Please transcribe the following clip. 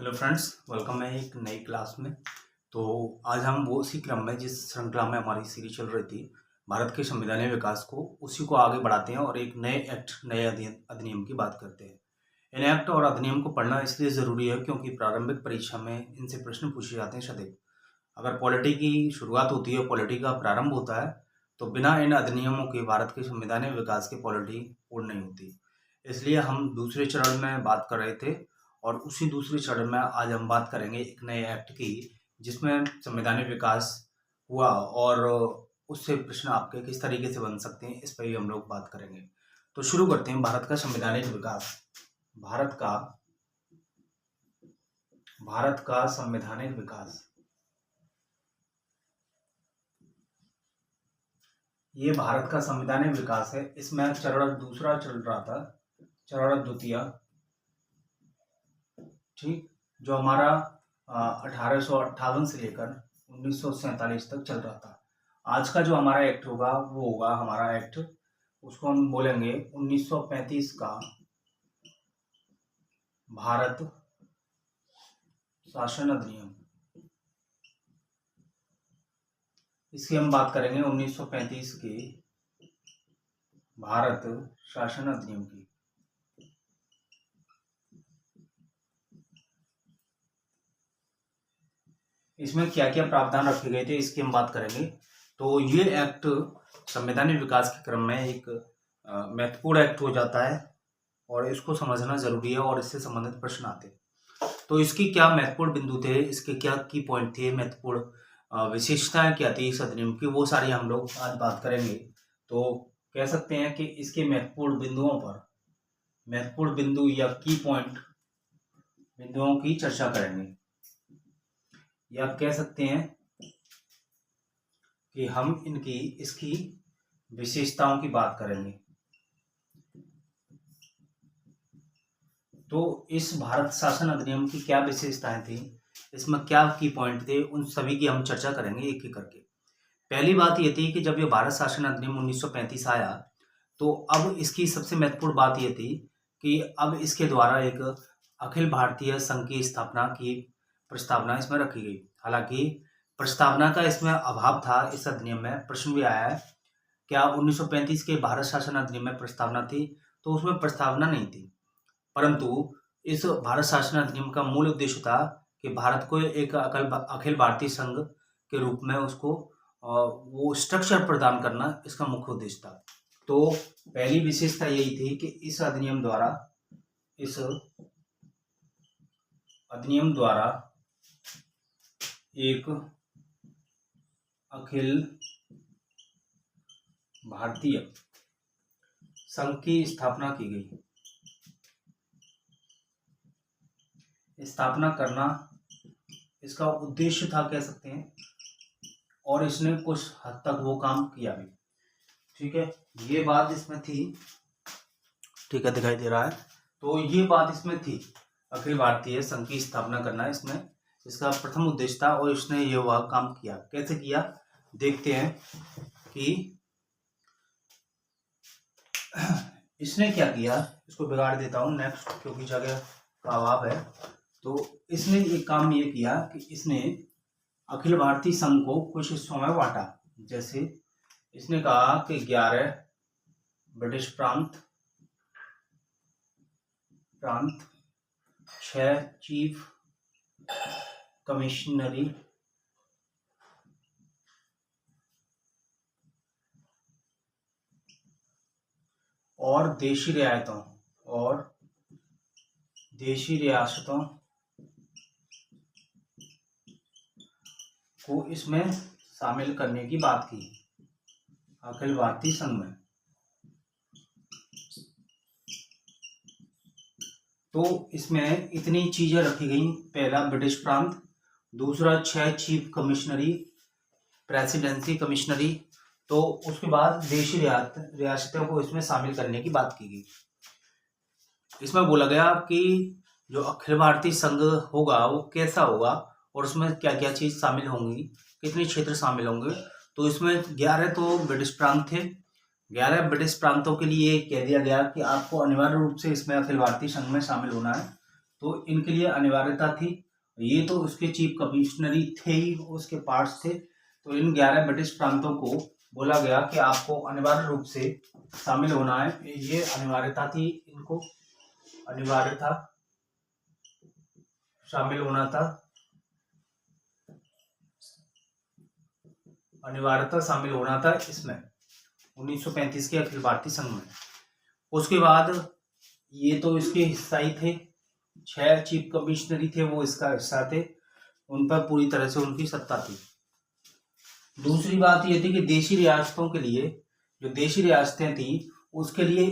Hello friends, welcome है एक नई क्लास में। तो आज हम वो उसी क्रम में जिस श्रृंखला में हमारी सीरीज चल रही थी भारत के संवैधानिक विकास को उसी को आगे बढ़ाते हैं और एक नए एक्ट नए अधिनियम की बात करते हैं। इन एक्ट और अधिनियम को पढ़ना इसलिए ज़रूरी है क्योंकि प्रारंभिक परीक्षा में इनसे प्रश्न पूछे जाते हैं सदैव। अगर पॉलिटी की शुरुआत होती है, पॉलिटी का प्रारंभ होता है, तो बिना इन अधिनियमों के भारत के संवैधानिक विकास की पॉलिटी पूर्ण नहीं होती। इसलिए हम दूसरे चरण में बात कर रहे थे और उसी दूसरे चरण में आज हम बात करेंगे एक नए एक्ट की जिसमें संवैधानिक विकास हुआ और उससे प्रश्न आपके किस तरीके से बन सकते हैं, इस पर भी हम लोग बात करेंगे। तो शुरू करते हैं। भारत का संवैधानिक विकास। भारत का संवैधानिक विकास, ये भारत का संवैधानिक विकास है। इसमें चरण दूसरा चल रहा था, चरण द्वितीय, ठीक, जो हमारा 1858 से लेकर 1947 तक चल रहा था। आज का जो हमारा एक्ट होगा वो होगा हमारा एक्ट, उसको हम बोलेंगे 1935 का भारत शासन अधिनियम। इसकी हम बात करेंगे 1935 के भारत शासन अधिनियम की। इसमें क्या क्या प्रावधान रखे गए थे इसकी हम बात करेंगे। तो ये एक्ट संवैधानिक विकास के क्रम में एक महत्वपूर्ण एक्ट हो जाता है और इसको समझना जरूरी है और इससे संबंधित प्रश्न आते हैं। तो इसकी क्या महत्वपूर्ण बिंदु थे, इसके क्या की पॉइंट थे, महत्वपूर्ण विशेषताएं क्या थी इस अधिनियम की, वो सारी हम लोग आज बात करेंगे। तो कह सकते हैं कि इसके महत्वपूर्ण बिंदुओं पर, महत्वपूर्ण बिंदु या की पॉइंट बिंदुओं की चर्चा करेंगे, या कह सकते हैं कि हम इसकी विशेषताओं की बात करेंगे। तो इस भारत शासन अधिनियम की क्या विशेषताएं थी, इसमें क्या की पॉइंट थे, उन सभी की हम चर्चा करेंगे एक एक करके। पहली बात ये थी कि जब ये भारत शासन अधिनियम 1935 आया तो अब इसकी सबसे महत्वपूर्ण बात ये थी कि अब इसके द्वारा एक अखिल भारतीय संघ की स्थापना की प्रस्तावना इसमें रखी गई। हालांकि प्रस्तावना का इसमें अभाव था। इस अधिनियम में प्रश्न भी आया है, क्या 1935 के भारत शासन अधिनियम में प्रस्तावना थी? तो उसमें प्रस्तावना नहीं थी, परंतु इस भारत शासन अधिनियम का मूल उद्देश्य था कि भारत को एक अखिल भारतीय संघ के रूप में उसको वो स्ट्रक्चर प्रदान करना इसका मुख्य उद्देश्य था। तो पहली विशेषता यही थी कि इस अधिनियम द्वारा एक अखिल भारतीय संघ की स्थापना की गई। स्थापना करना इसका उद्देश्य था, कह सकते हैं, और इसने कुछ हद तक वो काम किया भी। ठीक है, ये बात इसमें थी, ठीक है, दिखाई दे रहा है। तो ये बात इसमें थी, अखिल भारतीय संघ की स्थापना करना इसमें इसका प्रथम उद्देश्य था और इसने ये वह काम किया। कैसे किया देखते हैं कि इसने क्या किया। इसको बिगाड़ देता हूँ नेक्स्ट, क्योंकि जगह का अभाव है। तो इसने एक काम ये किया कि इसने अखिल भारतीय संघ को कुछ हिस्सों में बांटा। जैसे इसने कहा कि 11 ब्रिटिश प्रांत, 6 चीफ कमिश्नरी और देशी रियासतों को इसमें शामिल करने की बात की अखिल भारतीय संघ में। तो इसमें इतनी चीजें रखी गई। पहला ब्रिटिश प्रांत, दूसरा 6 चीफ कमिश्नरी, प्रेसिडेंसी कमिश्नरी, तो उसके बाद देशी रियासतों को इसमें शामिल करने की बात की गई। इसमें बोला गया कि जो अखिल भारतीय संघ होगा वो कैसा होगा और उसमें क्या क्या चीज शामिल होंगी, कितने क्षेत्र शामिल होंगे। तो इसमें 11 तो ब्रिटिश प्रांत थे। 11 ब्रिटिश प्रांतों के लिए कह दिया गया कि आपको अनिवार्य रूप से इसमें अखिल भारतीय संघ में शामिल होना है। तो इनके लिए अनिवार्यता थी। ये तो उसके चीफ कमिश्नरी थे ही, उसके पार्ट्स थे। तो इन 11 ब्रिटिश प्रांतों को बोला गया कि आपको अनिवार्य रूप से शामिल होना है। ये अनिवार्यता थी, इनको अनिवार्यता शामिल होना था, अनिवार्यता शामिल होना था इसमें 1935 के अखिल भारतीय संघ में। उसके बाद ये तो इसके हिस्सा ही थे, 6 चीफ कमिश्नरी थे वो इसका हिस्सा थे, उन पर पूरी तरह से उनकी सत्ता थी। दूसरी बात ये थी कि देशी रियासतों के लिए, जो देशी रियासतें थी उसके लिए